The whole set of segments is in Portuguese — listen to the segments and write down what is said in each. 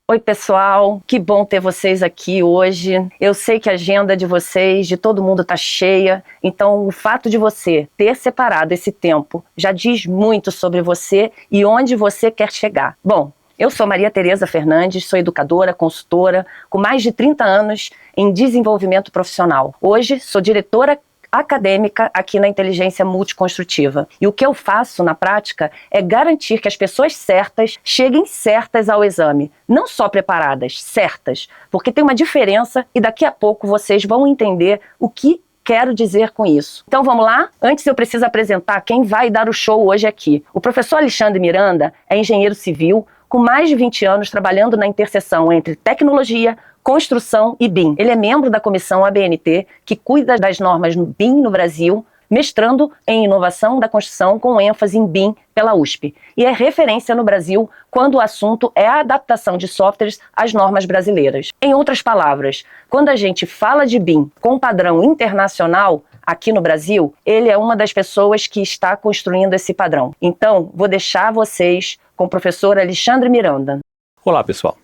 Oi, pessoal, que bom ter vocês aqui hoje. Eu sei que a agenda de vocês, de todo mundo está cheia, então o fato de você ter separado esse tempo já diz muito sobre você e onde você quer chegar. Bom, eu sou Maria Tereza Fernandes, sou educadora, consultora, com mais de 30 anos em desenvolvimento profissional. Hoje sou diretora acadêmica aqui na Inteligência Multiconstrutiva. E o que eu faço na prática é garantir que as pessoas certas cheguem certas ao exame. Não só preparadas, certas. Porque tem uma diferença e daqui a pouco vocês vão entender o que quero dizer com isso. Então vamos lá? Antes eu preciso apresentar quem vai dar o show hoje aqui. O professor Alexandre Miranda é engenheiro civil, com mais de 20 anos trabalhando na interseção entre tecnologia, construção e BIM. Ele é membro da comissão ABNT, que cuida das normas no BIM no Brasil, mestrando em inovação da construção com ênfase em BIM pela USP. E é referência no Brasil quando o assunto é a adaptação de softwares às normas brasileiras. Em outras palavras, quando a gente fala de BIM com padrão internacional, aqui no Brasil, ele é uma das pessoas que está construindo esse padrão. Então, vou deixar vocês com o professor Alexandre Miranda. Olá, pessoal.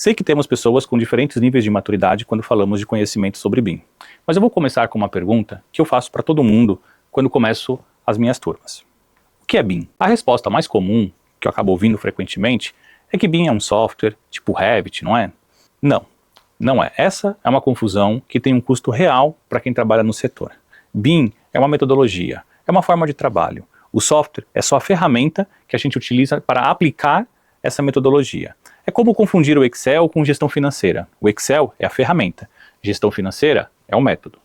Sei que temos pessoas com diferentes níveis de maturidade quando falamos de conhecimento sobre BIM. Mas eu vou começar com uma pergunta que eu faço para todo mundo quando começo as minhas turmas. O que é BIM? A resposta mais comum, que eu acabo ouvindo frequentemente, é que BIM é um software tipo Revit, não é? Não, não é. Essa é uma confusão que tem um custo real para quem trabalha no setor. BIM é uma metodologia, é uma forma de trabalho. O software é só a ferramenta que a gente utiliza para aplicar essa metodologia. É como confundir o Excel com gestão financeira. O Excel é a ferramenta, gestão financeira é o método.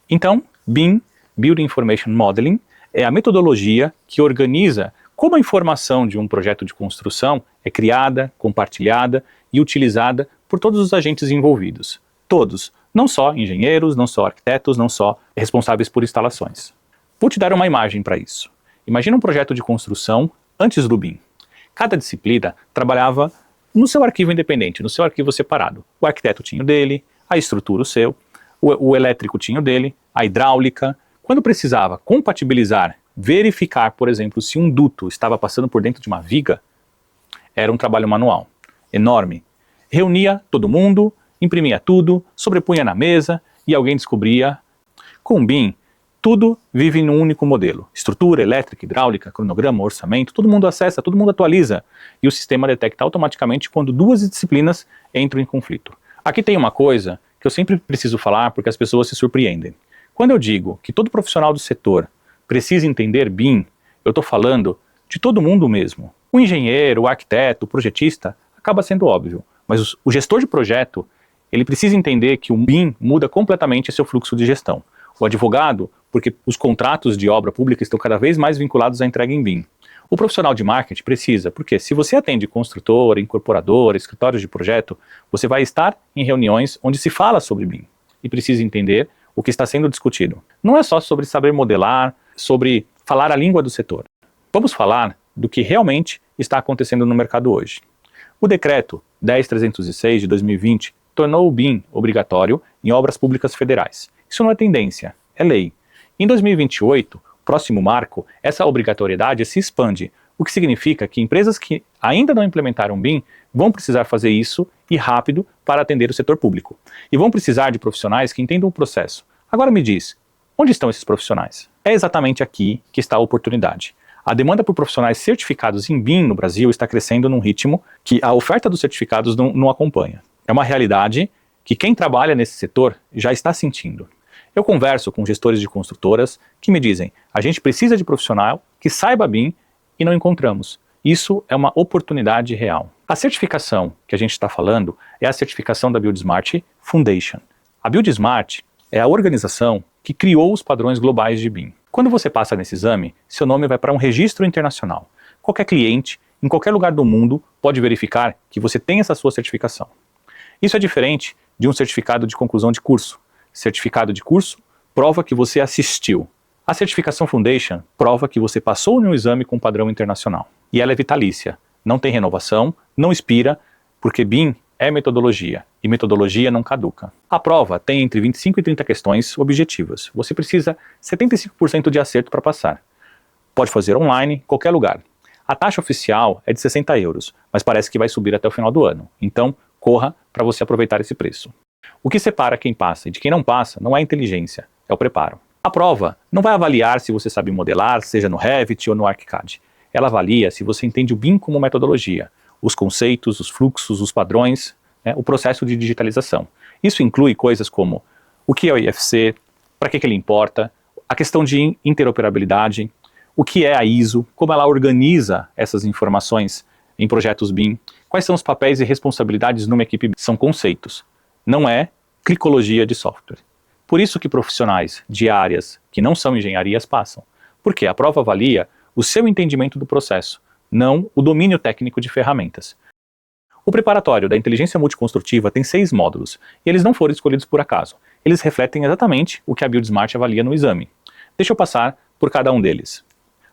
Então, BIM, Building Information Modeling, é a metodologia que organiza como a informação de um projeto de construção é criada, compartilhada e utilizada por todos os agentes envolvidos. Todos, não só engenheiros, não só arquitetos, não só responsáveis por instalações. Vou te dar uma imagem para isso. Imagina um projeto de construção antes do BIM. Cada disciplina trabalhava no seu arquivo independente, no seu arquivo separado. O arquiteto tinha o dele, a estrutura o seu, o elétrico tinha o dele, a hidráulica. Quando precisava compatibilizar, verificar, por exemplo, se um duto estava passando por dentro de uma viga, era um trabalho manual, enorme. Reunia todo mundo, imprimia tudo, sobrepunha na mesa e alguém descobria. Com o BIM, tudo vive num único modelo. Estrutura, elétrica, hidráulica, cronograma, orçamento, todo mundo acessa, todo mundo atualiza. E o sistema detecta automaticamente quando duas disciplinas entram em conflito. Aqui tem uma coisa que eu sempre preciso falar porque as pessoas se surpreendem. Quando eu digo que todo profissional do setor precisa entender BIM, eu estou falando de todo mundo mesmo. O engenheiro, o arquiteto, o projetista, acaba sendo óbvio. Mas o gestor de projeto, ele precisa entender que o BIM muda completamente seu fluxo de gestão. O advogado, porque os contratos de obra pública estão cada vez mais vinculados à entrega em BIM. O profissional de marketing precisa, porque se você atende construtora, incorporadora, escritórios de projeto, você vai estar em reuniões onde se fala sobre BIM e precisa entender o que está sendo discutido. Não é só sobre saber modelar, sobre falar a língua do setor. Vamos falar do que realmente está acontecendo no mercado hoje. O decreto 10.306 de 2020 tornou o BIM obrigatório em obras públicas federais. Isso não é tendência, é lei. Em 2028, próximo marco, essa obrigatoriedade se expande, o que significa que empresas que ainda não implementaram BIM vão precisar fazer isso e rápido para atender o setor público. E vão precisar de profissionais que entendam o processo. Agora me diz, onde estão esses profissionais? É exatamente aqui que está a oportunidade. A demanda por profissionais certificados em BIM no Brasil está crescendo num ritmo que a oferta dos certificados não acompanha. É uma realidade que quem trabalha nesse setor já está sentindo. Eu converso com gestores de construtoras que me dizem, a gente precisa de profissional que saiba BIM e não encontramos. Isso é uma oportunidade real. A certificação que a gente está falando é a certificação da BuildSmart Foundation. A BuildSmart é a organização que criou os padrões globais de BIM. Quando você passa nesse exame, seu nome vai para um registro internacional. Qualquer cliente, em qualquer lugar do mundo, pode verificar que você tem essa sua certificação. Isso é diferente de um certificado de conclusão de curso. Certificado de curso prova que você assistiu. A certificação Foundation prova que você passou no exame com padrão internacional. E ela é vitalícia, não tem renovação, não expira, porque BIM é metodologia, e metodologia não caduca. A prova tem entre 25 e 30 questões objetivas. Você precisa 75% de acerto para passar. Pode fazer online, qualquer lugar. A taxa oficial é de 60 euros, mas parece que vai subir até o final do ano. Então, corra para você aproveitar esse preço. O que separa quem passa e de quem não passa não é a inteligência, é o preparo. A prova não vai avaliar se você sabe modelar, seja no Revit ou no ArchiCAD. Ela avalia se você entende o BIM como metodologia, os conceitos, os fluxos, os padrões, o processo de digitalização. Isso inclui coisas como o que é o IFC, para que ele importa, a questão de interoperabilidade, o que é a ISO, como ela organiza essas informações em projetos BIM, quais são os papéis e responsabilidades numa equipe BIM. São conceitos, não é clicologia de software. Por isso que profissionais de áreas que não são engenharias passam, porque a prova avalia o seu entendimento do processo, não o domínio técnico de ferramentas. O preparatório da inteligência multiconstrutiva tem 6 módulos, e eles não foram escolhidos por acaso. Eles refletem exatamente o que a BuildSmart avalia no exame. Deixa eu passar por cada um deles.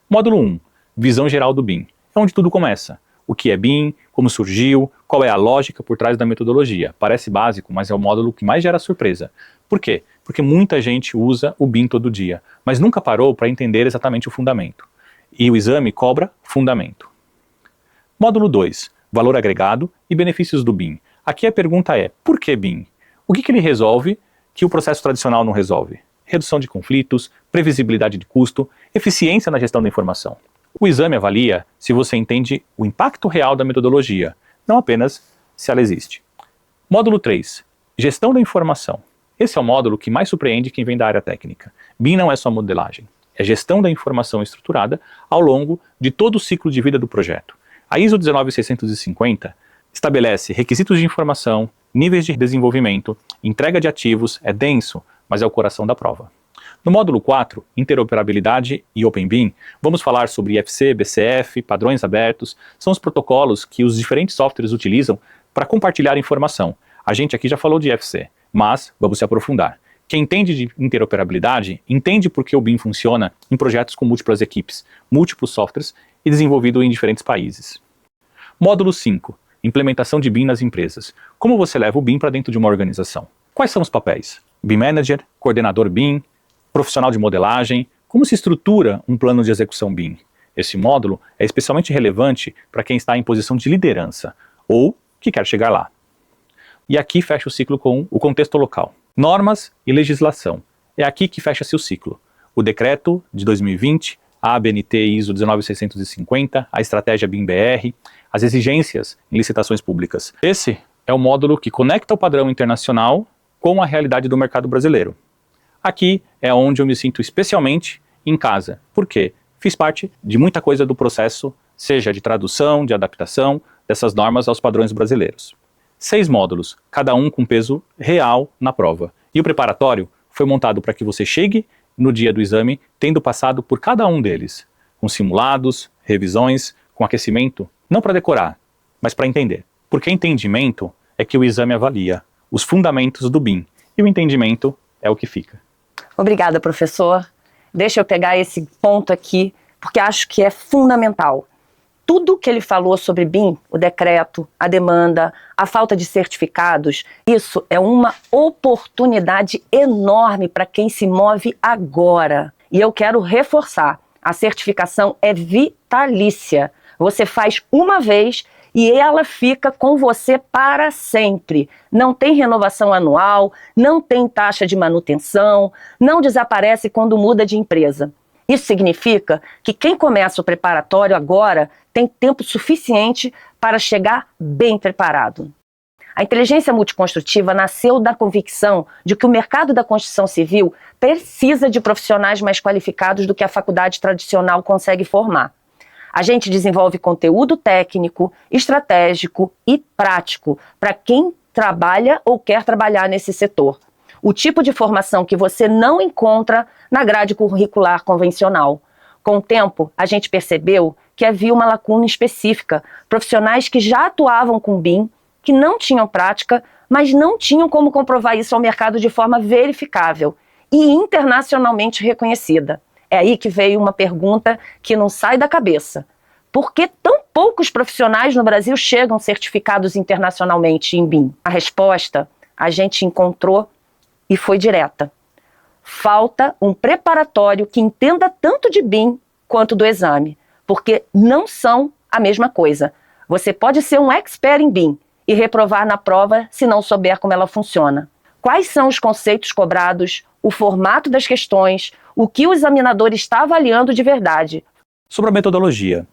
Módulo 1, visão geral do BIM. É onde tudo começa. O que é BIM, como surgiu, qual é a lógica por trás da metodologia. Parece básico, mas é o módulo que mais gera surpresa. Por quê? Porque muita gente usa o BIM todo dia, mas nunca parou para entender exatamente o fundamento. E o exame cobra fundamento. Módulo 2, valor agregado e benefícios do BIM. Aqui a pergunta é, por que BIM? O que ele resolve que o processo tradicional não resolve? Redução de conflitos, previsibilidade de custo, eficiência na gestão da informação. O exame avalia se você entende o impacto real da metodologia, não apenas se ela existe. Módulo 3, gestão da informação. Esse é o módulo que mais surpreende quem vem da área técnica. BIM não é só modelagem, é gestão da informação estruturada ao longo de todo o ciclo de vida do projeto. A ISO 19650 estabelece requisitos de informação, níveis de desenvolvimento, entrega de ativos, é denso, mas é o coração da prova. No módulo 4, interoperabilidade e Open BIM, vamos falar sobre IFC, BCF, padrões abertos, são os protocolos que os diferentes softwares utilizam para compartilhar informação. A gente aqui já falou de IFC, mas vamos se aprofundar. Quem entende de interoperabilidade, entende por que o BIM funciona em projetos com múltiplas equipes, múltiplos softwares e desenvolvido em diferentes países. Módulo 5, implementação de BIM nas empresas. Como você leva o BIM para dentro de uma organização? Quais são os papéis? BIM Manager, coordenador BIM, profissional de modelagem, como se estrutura um plano de execução BIM? Esse módulo é especialmente relevante para quem está em posição de liderança ou que quer chegar lá. E aqui fecha o ciclo com o contexto local. Normas e legislação. É aqui que fecha-se o ciclo. O decreto de 2020, a ABNT ISO 19650, a estratégia BIM-BR, as exigências em licitações públicas. Esse é o módulo que conecta o padrão internacional com a realidade do mercado brasileiro. Aqui é onde eu me sinto especialmente em casa. Por quê? Fiz parte de muita coisa do processo, seja de tradução, de adaptação dessas normas aos padrões brasileiros. 6 módulos, cada um com peso real na prova. E o preparatório foi montado para que você chegue no dia do exame tendo passado por cada um deles, com simulados, revisões, com aquecimento, não para decorar, mas para entender. Porque entendimento é que o exame avalia os fundamentos do BIM, e o entendimento é o que fica. Obrigada, professor. Deixa eu pegar esse ponto aqui, porque acho que é fundamental. Tudo que ele falou sobre BIM, o decreto, a demanda, a falta de certificados, isso é uma oportunidade enorme para quem se move agora. E eu quero reforçar, a certificação é vitalícia. Você faz uma vez e ela fica com você para sempre. Não tem renovação anual, não tem taxa de manutenção, não desaparece quando muda de empresa. Isso significa que quem começa o preparatório agora tem tempo suficiente para chegar bem preparado. A inteligência multiconstrutiva nasceu da convicção de que o mercado da construção civil precisa de profissionais mais qualificados do que a faculdade tradicional consegue formar. A gente desenvolve conteúdo técnico, estratégico e prático para quem trabalha ou quer trabalhar nesse setor. O tipo de formação que você não encontra na grade curricular convencional. Com o tempo, a gente percebeu que havia uma lacuna específica, profissionais que já atuavam com BIM, que não tinham prática, mas não tinham como comprovar isso ao mercado de forma verificável e internacionalmente reconhecida. É aí que veio uma pergunta que não sai da cabeça. Por que tão poucos profissionais no Brasil chegam certificados internacionalmente em BIM? A resposta a gente encontrou e foi direta. Falta um preparatório que entenda tanto de BIM quanto do exame. porque não são a mesma coisa. Você pode ser um expert em BIM e reprovar na prova se não souber como ela funciona. Quais são os conceitos cobrados, o formato das questões, o que o examinador está avaliando de verdade. Sobre a metodologia,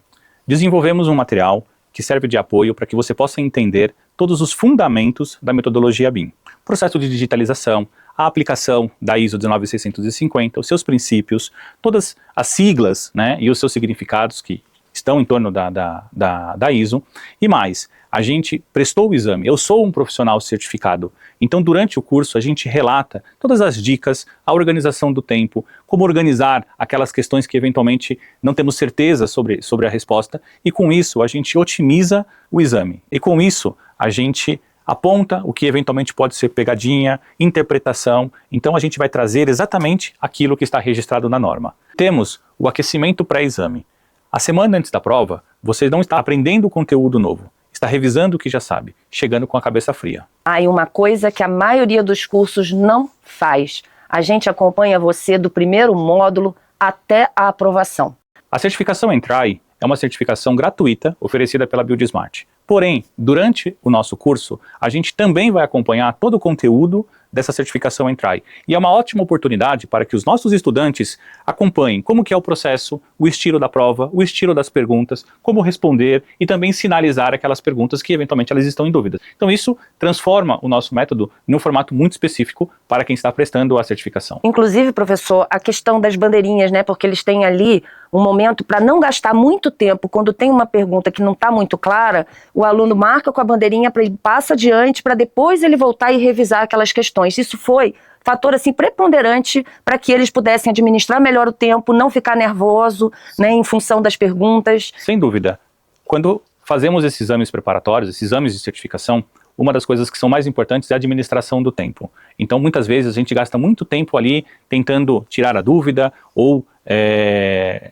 desenvolvemos um material que serve de apoio para que você possa entender todos os fundamentos da metodologia BIM. Processo de digitalização, a aplicação da ISO 19650, os seus princípios, todas as siglas, né, e os seus significados que estão em torno da ISO, e mais, a gente prestou o exame, eu sou um profissional certificado, então durante o curso a gente relata todas as dicas, a organização do tempo, como organizar aquelas questões que eventualmente não temos certeza sobre a resposta, e com isso a gente otimiza o exame, e com isso a gente aponta o que eventualmente pode ser pegadinha, interpretação, então a gente vai trazer exatamente aquilo que está registrado na norma. Temos o aquecimento pré-exame. A semana antes da prova, você não está aprendendo conteúdo novo, está revisando o que já sabe, chegando com a cabeça fria. E uma coisa que a maioria dos cursos não faz, a gente acompanha você do primeiro módulo até a aprovação. A certificação Entrai é uma certificação gratuita oferecida pela BuildSmart. Porém, durante o nosso curso, a gente também vai acompanhar todo o conteúdo dessa certificação Entrai. E é uma ótima oportunidade para que os nossos estudantes acompanhem como que é o processo, o estilo da prova, o estilo das perguntas, como responder e também sinalizar aquelas perguntas que eventualmente elas estão em dúvida. Então isso transforma o nosso método em um formato muito específico para quem está prestando a certificação. Inclusive, professor, a questão das bandeirinhas, né? Porque eles têm ali um momento para não gastar muito tempo quando tem uma pergunta que não está muito clara, o aluno marca com a bandeirinha para ele passar adiante para depois ele voltar e revisar aquelas questões. Isso foi fator assim preponderante para que eles pudessem administrar melhor o tempo, não ficar nervoso, né, em função das perguntas. Sem dúvida. Quando fazemos esses exames preparatórios, esses exames de certificação, uma das coisas que são mais importantes é a administração do tempo. Então, muitas vezes, a gente gasta muito tempo ali tentando tirar a dúvida ou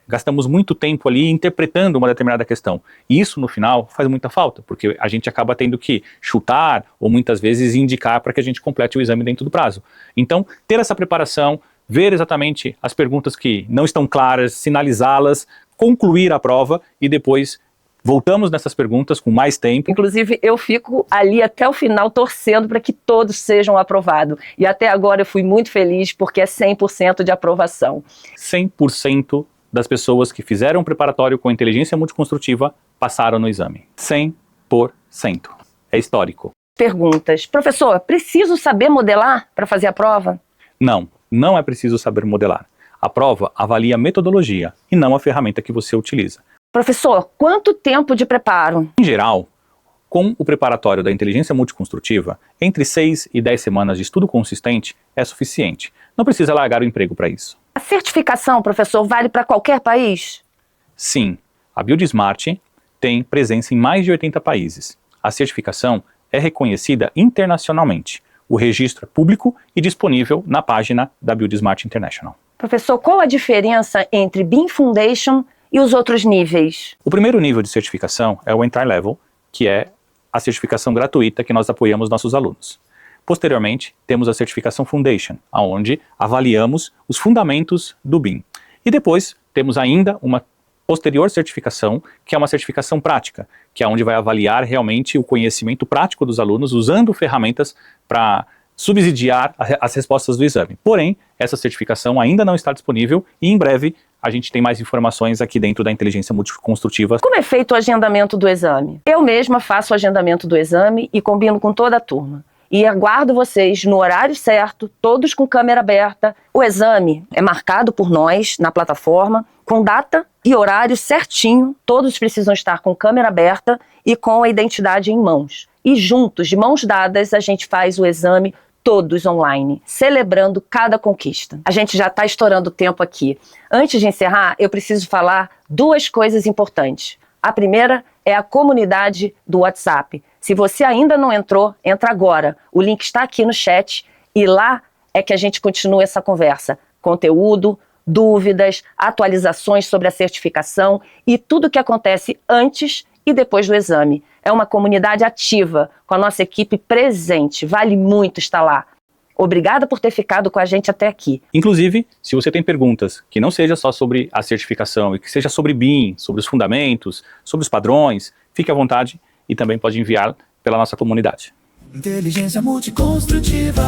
gastamos muito tempo ali interpretando uma determinada questão. E isso, no final, faz muita falta, porque a gente acaba tendo que chutar ou muitas vezes indicar para que a gente complete o exame dentro do prazo. Então, ter essa preparação, ver exatamente as perguntas que não estão claras, sinalizá-las, concluir a prova e depois voltamos nessas perguntas com mais tempo. Inclusive, eu fico ali até o final torcendo para que todos sejam aprovados. E até agora eu fui muito feliz porque é 100% de aprovação. 100% das pessoas que fizeram o preparatório com inteligência multiconstrutiva passaram no exame. 100%. É histórico. Perguntas. Professor, preciso saber modelar para fazer a prova? Não, não é preciso saber modelar. A prova avalia a metodologia e não a ferramenta que você utiliza. Professor, quanto tempo de preparo? Em geral, com o preparatório da inteligência multiconstrutiva, entre 6 e 10 semanas de estudo consistente é suficiente. Não precisa largar o emprego para isso. A certificação, professor, vale para qualquer país? Sim, a BuildSmart tem presença em mais de 80 países. A certificação é reconhecida internacionalmente. O registro é público e disponível na página da BuildSmart International. Professor, qual a diferença entre BIM Foundation e os outros níveis? O primeiro nível de certificação é o Entry Level, que é a certificação gratuita que nós apoiamos nossos alunos. Posteriormente, temos a certificação Foundation, onde avaliamos os fundamentos do BIM. E depois, temos ainda uma posterior certificação, que é uma certificação prática, que é onde vai avaliar realmente o conhecimento prático dos alunos, usando ferramentas para subsidiar as respostas do exame. Porém, essa certificação ainda não está disponível e em breve a gente tem mais informações aqui dentro da inteligência multiconstrutiva. Como é feito o agendamento do exame? Eu mesma faço o agendamento do exame e combino com toda a turma. E aguardo vocês no horário certo, todos com câmera aberta. O exame é marcado por nós na plataforma, com data e horário certinho. Todos precisam estar com câmera aberta e com a identidade em mãos. E juntos, de mãos dadas, a gente faz o exame todos online, celebrando cada conquista. A gente já está estourando o tempo aqui. Antes de encerrar, eu preciso falar duas coisas importantes. A primeira é a comunidade do WhatsApp. Se você ainda não entrou, entra agora. O link está aqui no chat e lá é que a gente continua essa conversa. Conteúdo, dúvidas, atualizações sobre a certificação e tudo o que acontece antes e depois do exame. É uma comunidade ativa, com a nossa equipe presente. Vale muito estar lá. Obrigada por ter ficado com a gente até aqui. Inclusive, se você tem perguntas que não seja só sobre a certificação e que seja sobre BIM, sobre os fundamentos, sobre os padrões, fique à vontade e também pode enviar pela nossa comunidade. Inteligência multiconstrutiva.